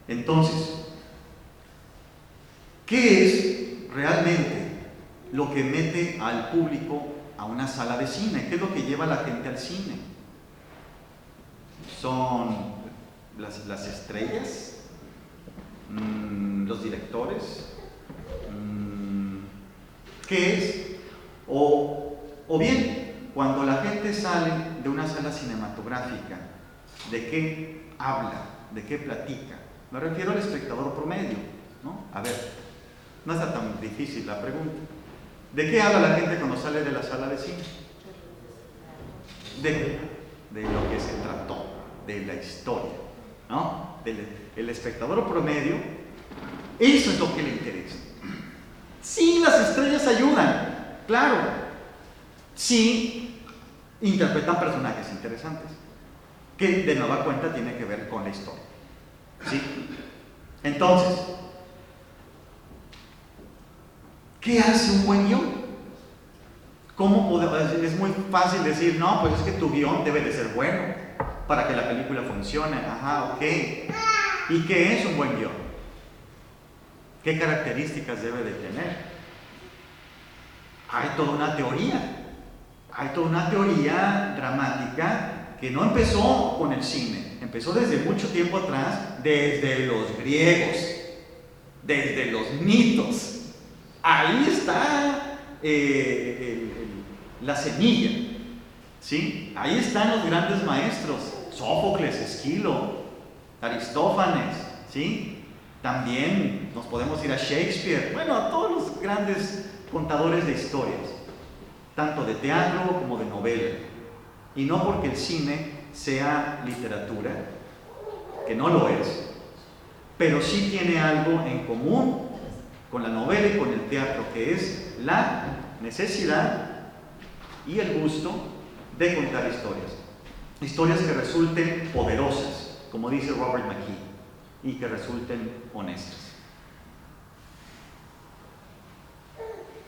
Entonces, ¿qué es realmente lo que mete al público a una sala de cine? ¿Qué es lo que lleva a la gente al cine? ¿Son las estrellas? ¿Los directores? ¿Qué es? O bien, cuando la gente sale de una sala cinematográfica, ¿de qué habla? ¿De qué platica? Me refiero al espectador promedio, ¿no? A ver, no está tan difícil la pregunta. ¿De qué habla la gente cuando sale de la sala de cine? De lo que se trató, de la historia, ¿no? El espectador promedio, eso es lo que le interesa. Sí, las estrellas ayudan, claro. Sí, interpretan personajes interesantes, que de nueva cuenta tiene que ver con la historia. ¿Sí? Entonces, ¿qué hace un buen guión? ¿Cómo podemos? Es muy fácil decir, no, pues es que tu guión debe de ser bueno para que la película funcione. Ajá, ok. ¿Y qué es un buen guión? ¿Qué características debe de tener? Hay toda una teoría. Hay toda una teoría dramática que no empezó con el cine, empezó desde mucho tiempo atrás, desde los griegos, desde los mitos. Ahí está la semilla, ¿sí? Ahí están los grandes maestros, Sófocles, Esquilo, Aristófanes, ¿sí? También nos podemos ir a Shakespeare, bueno, a todos los grandes contadores de historias, tanto de teatro como de novela. Y no porque el cine sea literatura, que no lo es, pero sí tiene algo en común con la novela y con el teatro, que es la necesidad y el gusto de contar historias. Historias que resulten poderosas, como dice Robert McKee, y que resulten honestas.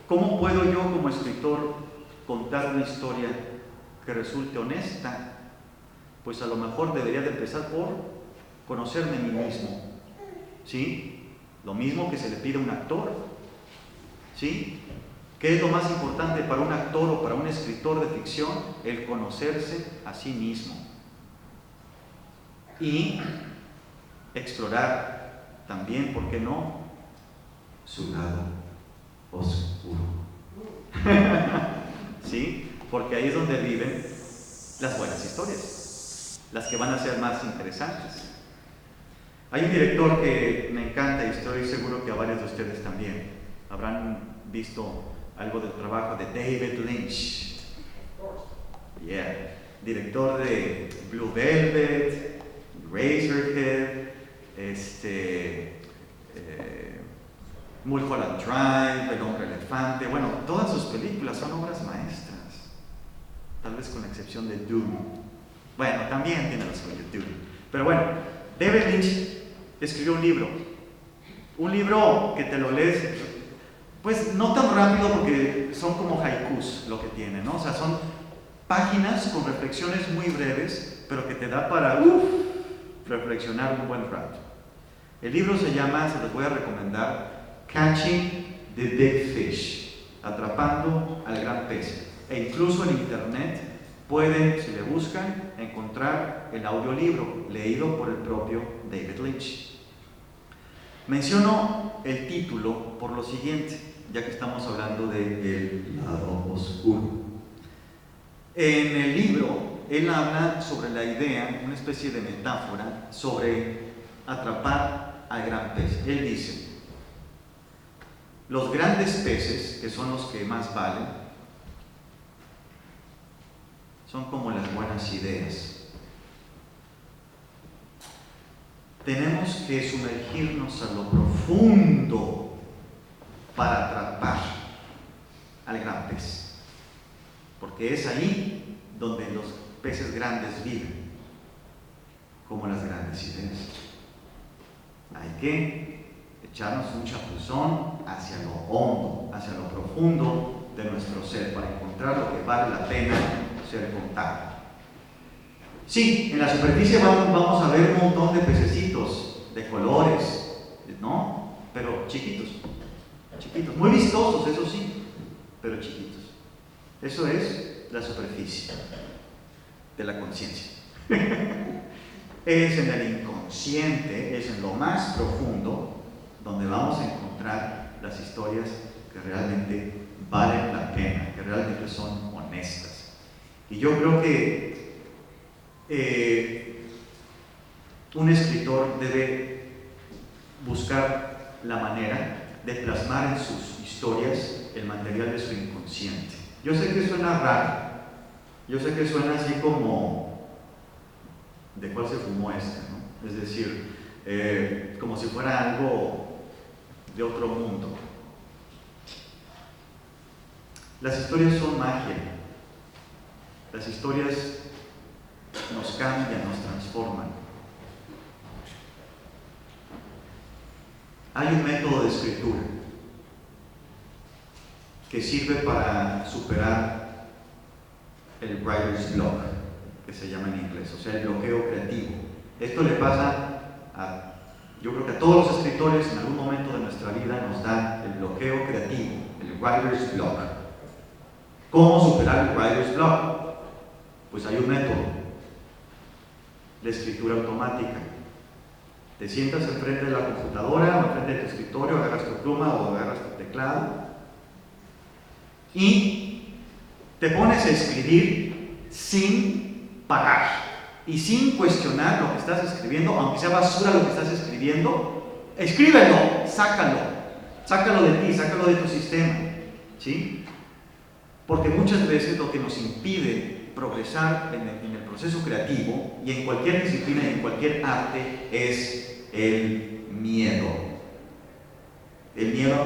¿Cómo puedo yo como escritor contar una historia que resulte honesta? Pues a lo mejor debería de empezar por conocerme a mí mismo, ¿sí? Lo mismo que se le pide a un actor, ¿sí? ¿Qué es lo más importante para un actor o para un escritor de ficción? El conocerse a sí mismo y explorar también, ¿por qué no?, su lado oscuro. ¿Sí? Porque ahí es donde viven las buenas historias, las que van a ser más interesantes. Hay un director que me encanta y estoy seguro que a varios de ustedes también habrán visto algo del trabajo de David Lynch. Yeah. Director de Blue Velvet, Razorhead, Mulholland Drive, El Hombre Elefante. Bueno, todas sus películas son obras maestras, tal vez con la excepción de Dune. Bueno, también tiene lo suyo Dune. Pero bueno, David Lynch escribió un libro que te lo lees, pues no tan rápido porque son como haikus lo que tiene, ¿no? O sea, son páginas con reflexiones muy breves, pero que te da para reflexionar un buen rato. El libro se llama, se los voy a recomendar, Catching the Big Fish, atrapando al gran pez. E incluso en internet pueden, si le buscan, encontrar el audiolibro leído por el propio David Lynch. Menciono el título por lo siguiente, ya que estamos hablando del lado oscuro. En el libro, él habla sobre la idea, una especie de metáfora, sobre atrapar al gran pez. Él dice, los grandes peces, que son los que más valen, son como las buenas ideas. Tenemos que sumergirnos a lo profundo para atrapar al gran pez, porque es ahí donde los peces grandes viven, como las grandes ideas. Hay que echarnos un chapuzón hacia lo hondo, hacia lo profundo de nuestro ser, para encontrar lo que vale la pena ser contado. Sí, en la superficie vamos a ver un montón de pececitos, de colores, ¿no? Pero chiquitos, chiquitos, muy vistosos, eso sí, pero chiquitos. Eso es la superficie de la conciencia. Es en el inconsciente, es en lo más profundo, donde vamos a encontrar las historias que realmente valen la pena, que realmente son honestas. Y yo creo que un escritor debe buscar la manera de plasmar en sus historias el material de su inconsciente. Yo sé que suena raro, yo sé que suena así como ¿de cuál se fumó este? ¿No? Es decir, como si fuera algo de otro mundo. Las historias son magia. Las historias nos cambian, nos transforman. Hay un método de escritura que sirve para superar el writer's block, que se llama en inglés, o sea, el bloqueo creativo. Esto le pasa yo creo que a todos los escritores en algún momento de nuestra vida nos da el bloqueo creativo, el writer's block. ¿Cómo superar el writer's block? Pues hay un método, la escritura automática. Te sientas enfrente de la computadora o enfrente de tu escritorio, agarras tu pluma o agarras tu teclado y te pones a escribir sin parar y sin cuestionar lo que estás escribiendo, aunque sea basura lo que estás escribiendo. Escríbelo, sácalo de ti, sácalo de tu sistema, ¿sí? Porque muchas veces lo que nos impide progresar en el proceso creativo y en cualquier disciplina y en cualquier arte es el miedo. El miedo a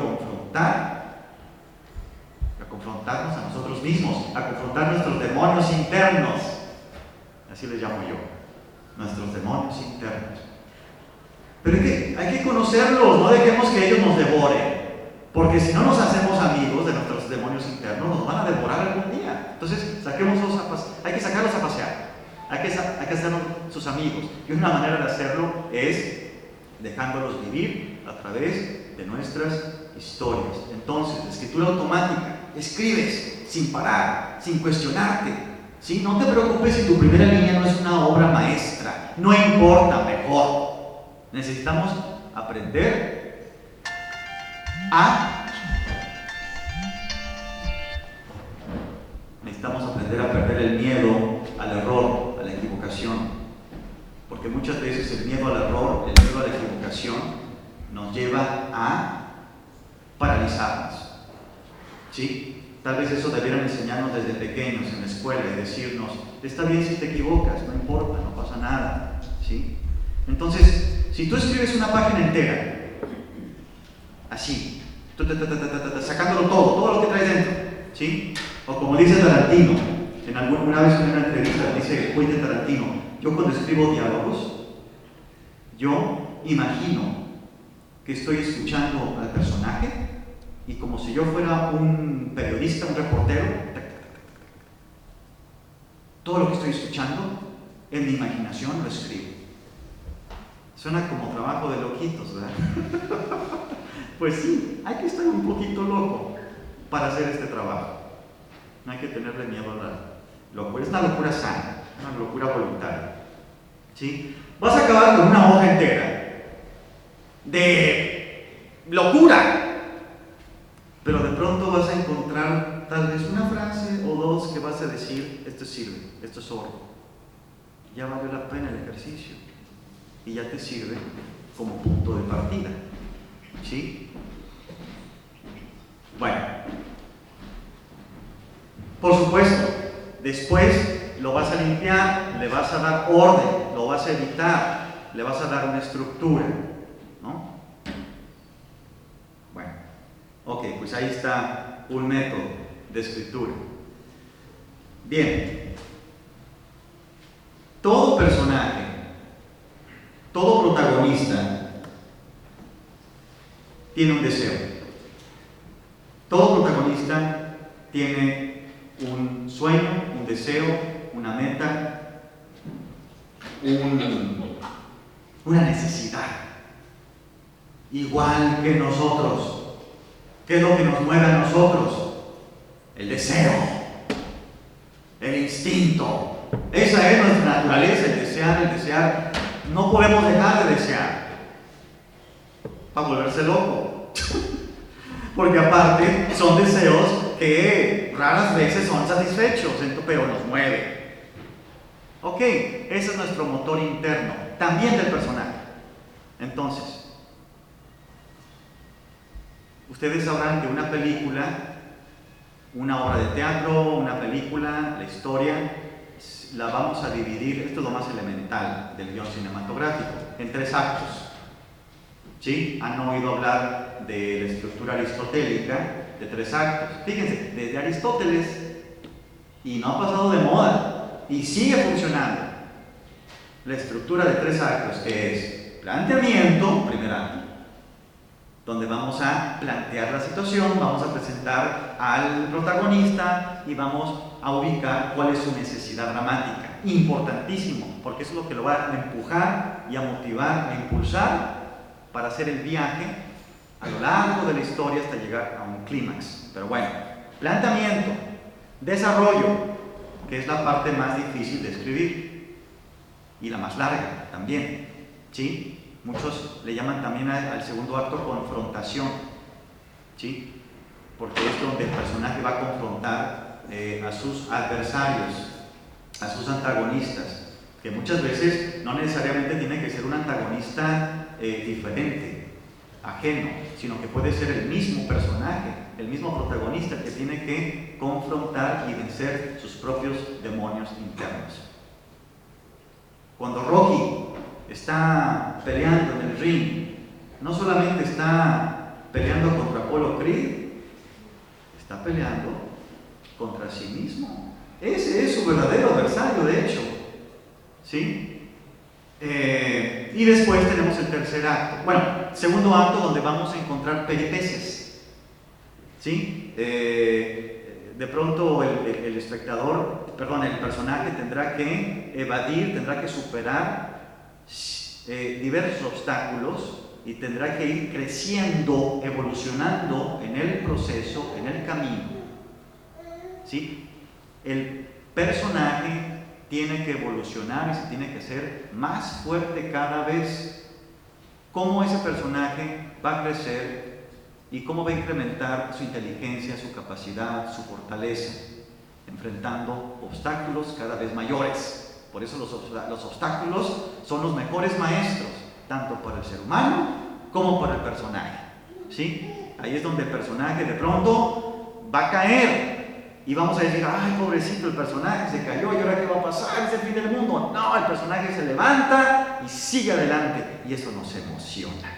confrontarnos a nosotros mismos, a confrontar nuestros demonios internos. Así les llamo yo, nuestros demonios internos. Pero hay que conocerlos, no dejemos que ellos nos devoren, porque si no nos hacemos amigos de nuestros demonios internos, nos van a devorar algún día. Entonces, hay que sacarlos a pasear, hay que hacerlos sus amigos. Y una manera de hacerlo es dejándolos vivir a través de nuestras historias. Entonces, la escritura automática, escribes sin parar, sin cuestionarte, ¿sí? No te preocupes si tu primera línea no es una obra maestra, no importa, mejor. Necesitamos aprender a perder el miedo al error, a la equivocación. Porque muchas veces el miedo al error, el miedo a la equivocación, nos lleva a paralizarnos, ¿sí? Tal vez eso debieran enseñarnos desde pequeños en la escuela y decirnos, está bien si te equivocas, no importa, no pasa nada, ¿sí? Entonces, si tú escribes una página entera, así, sacándolo todo lo que traes dentro, ¿sí? O como dice Tarantino, una vez en una entrevista dice Quentin Tarantino, yo cuando escribo diálogos, yo imagino que estoy escuchando al personaje y como si yo fuera un periodista, un reportero, todo lo que estoy escuchando en mi imaginación lo escribo. Suena como trabajo de loquitos, ¿verdad? Pues sí, hay que estar un poquito loco para hacer este trabajo. No hay que tenerle miedo a la locura. Es una locura sana, una locura voluntaria, ¿sí? Vas a acabar con una hoja entera de locura, pero de pronto vas a encontrar tal vez una frase o dos que vas a decir, esto sirve, esto es oro. Ya valió la pena el ejercicio y ya te sirve como punto de partida, ¿sí? Bueno, por supuesto, después lo vas a limpiar, le vas a dar orden, lo vas a editar, le vas a dar una estructura, ¿no? Bueno, ok, pues ahí está un método de escritura. Bien, todo personaje, todo protagonista tiene un deseo. Todo protagonista tiene un sueño, un deseo, una meta, una necesidad. igual que nosotros. ¿Qué es lo que nos mueve a nosotros? El deseo, el instinto. Esa es nuestra naturaleza, el desear. No podemos dejar de desear para volverse loco. Porque aparte son deseos que raras veces son satisfechos, pero nos mueve. Ok, ese es nuestro motor interno, también del personaje. Entonces, ustedes sabrán que una película, una obra de teatro, una película, la historia, la vamos a dividir, esto es lo más elemental del guión cinematográfico, en 3 actos. ¿Sí? Han oído hablar de la estructura aristotélica de 3 actos. Fíjense, desde Aristóteles, y no ha pasado de moda, y sigue funcionando. La estructura de 3 actos, que es planteamiento, primer acto, donde vamos a plantear la situación, vamos a presentar al protagonista y vamos a ubicar cuál es su necesidad dramática. Importantísimo, porque eso es lo que lo va a empujar y a motivar, a impulsar para hacer el viaje a lo largo de la historia hasta llegar a un clímax. Pero bueno, planteamiento, desarrollo, que es la parte más difícil de escribir y la más larga también, ¿sí? Muchos le llaman también al segundo acto confrontación, ¿sí? Porque es donde el personaje va a confrontar a sus adversarios, a sus antagonistas, que muchas veces no necesariamente tiene que ser un antagonista diferente, ajeno, sino que puede ser el mismo personaje, el mismo protagonista que tiene que confrontar y vencer sus propios demonios internos. Cuando Rocky está peleando en el ring, no solamente está peleando contra Apollo Creed, está peleando contra sí mismo. Ese es su verdadero adversario, de hecho, ¿sí? Y después tenemos el tercer acto, bueno, segundo acto, donde vamos a encontrar peripecias, ¿sí? De pronto el personaje tendrá que evadir, tendrá que superar diversos obstáculos y tendrá que ir creciendo, evolucionando en el proceso, en el camino, ¿sí? El personaje tiene que evolucionar y se tiene que hacer más fuerte cada vez. ¿Cómo ese personaje va a crecer y cómo va a incrementar su inteligencia, su capacidad, su fortaleza, enfrentando obstáculos cada vez mayores? Por eso los obstáculos son los mejores maestros, tanto para el ser humano como para el personaje, ¿sí? Ahí es donde el personaje de pronto va a caer y vamos a decir, ay, pobrecito, el personaje se cayó y ahora qué va a pasar, es el fin del mundo. No, el personaje se levanta y sigue adelante y eso nos emociona.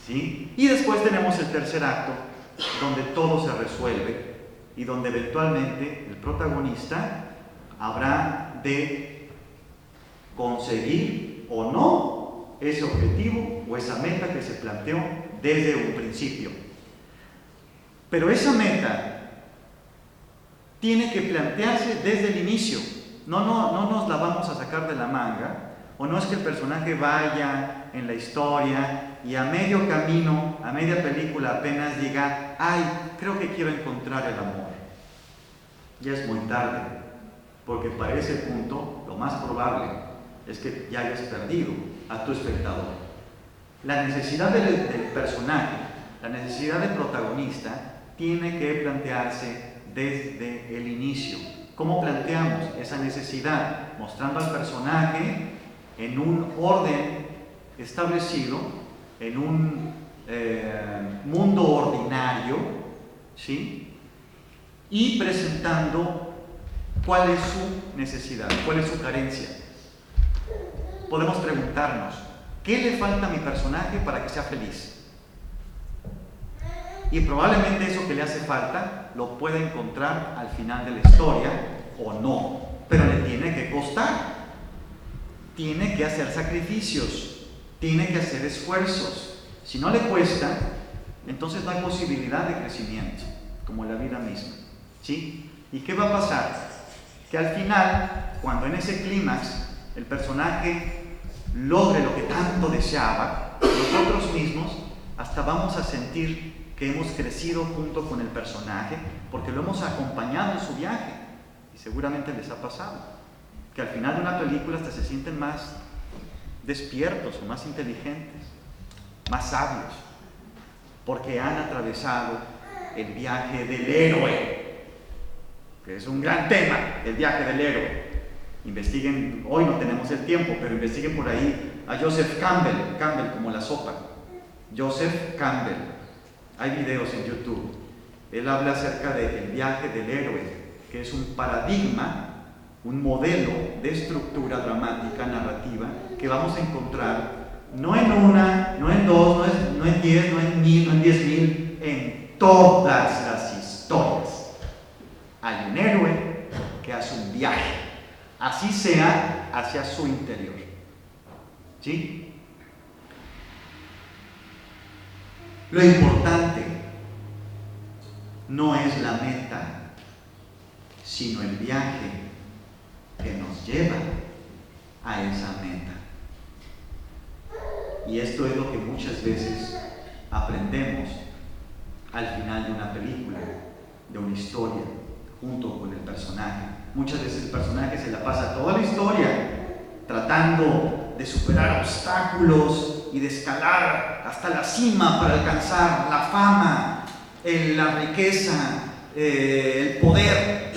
¿Sí? Y después tenemos el tercer acto, donde todo se resuelve y donde eventualmente el protagonista habrá de conseguir o no ese objetivo o esa meta que se planteó desde un principio. Pero esa meta tiene que plantearse desde el inicio. No nos la vamos a sacar de la manga, o no es que el personaje vaya en la historia y a medio camino, a media película apenas diga, ay, creo que quiero encontrar el amor. Ya es muy tarde, porque para ese punto lo más probable es que ya hayas perdido a tu espectador. La necesidad del personaje, la necesidad del protagonista tiene que plantearse desde el inicio. ¿Cómo planteamos esa necesidad? Mostrando al personaje en un orden establecido, en un mundo ordinario, ¿sí? Y presentando cuál es su necesidad, cuál es su carencia. Podemos preguntarnos, ¿qué le falta a mi personaje para que sea feliz? Y probablemente eso que le hace falta lo pueda encontrar al final de la historia o no, pero le tiene que costar, tiene que hacer sacrificios, tiene que hacer esfuerzos. Si no le cuesta, entonces no hay posibilidad de crecimiento, como la vida misma, ¿sí? ¿Y qué va a pasar? Que al final, cuando en ese clímax el personaje logre lo que tanto deseaba, nosotros mismos hasta vamos a sentir que hemos crecido junto con el personaje porque lo hemos acompañado en su viaje. Y seguramente les ha pasado que al final de una película hasta se sienten más despiertos o más inteligentes, más sabios, porque han atravesado el viaje del héroe, que es un gran tema, el viaje del héroe. Investiguen, hoy no tenemos el tiempo, pero investiguen por ahí a Joseph Campbell, Campbell como la sopa, Joseph Campbell. Hay videos en YouTube. Él habla acerca del viaje del héroe, que es un paradigma, un modelo de estructura dramática, narrativa, que vamos a encontrar no en una, no en dos, no en 10, no en 1000, no en 10,000, en todas las historias. Hay un héroe que hace un viaje, así sea hacia su interior. ¿Sí? Lo importante no es la meta, sino el viaje que nos lleva a esa meta. Y esto es lo que muchas veces aprendemos al final de una película, de una historia, junto con el personaje. Muchas veces el personaje se la pasa toda la historia tratando de superar obstáculos y de escalar hasta la cima para alcanzar la fama, la riqueza, el poder.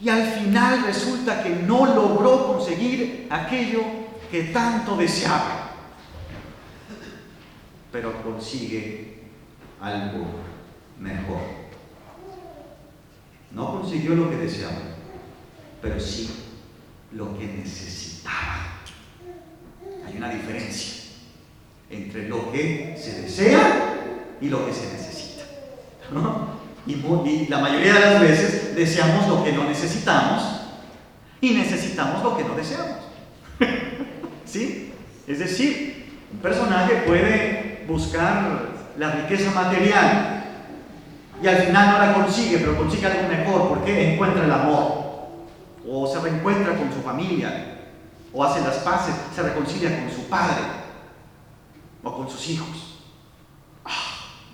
Y al final resulta que no logró conseguir aquello que tanto deseaba, pero consigue algo mejor. No consiguió lo que deseaba, pero sí lo que necesitaba. Hay una diferencia entre lo que se desea y lo que se necesita, ¿no? Y la mayoría de las veces deseamos lo que no necesitamos y necesitamos lo que no deseamos. ¿Sí? Es decir, un personaje puede buscar la riqueza material y al final no la consigue, pero consigue algo mejor porque encuentra el amor, o se reencuentra con su familia, o hace las paces, se reconcilia con su padre o con sus hijos.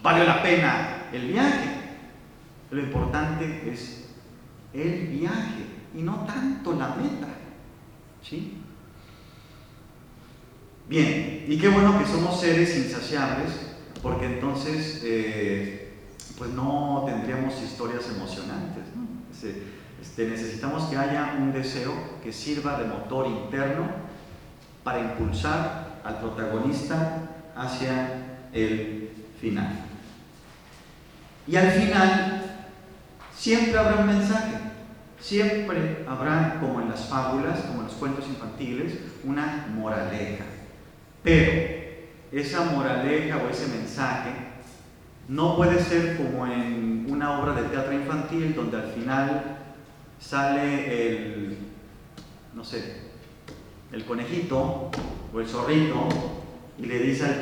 Valió la pena el viaje. Lo importante es el viaje y no tanto la meta. ¿Sí? Bien, y qué bueno que somos seres insaciables, porque entonces pues no tendríamos historias emocionantes, ¿no? Necesitamos que haya un deseo que sirva de motor interno para impulsar al protagonista hacia el final. Y al final siempre habrá un mensaje, siempre habrá, como en las fábulas, como en los cuentos infantiles, una moraleja. Pero esa moraleja o ese mensaje no puede ser como en una obra de teatro infantil donde al final sale el conejito o el zorrito y le dice al público: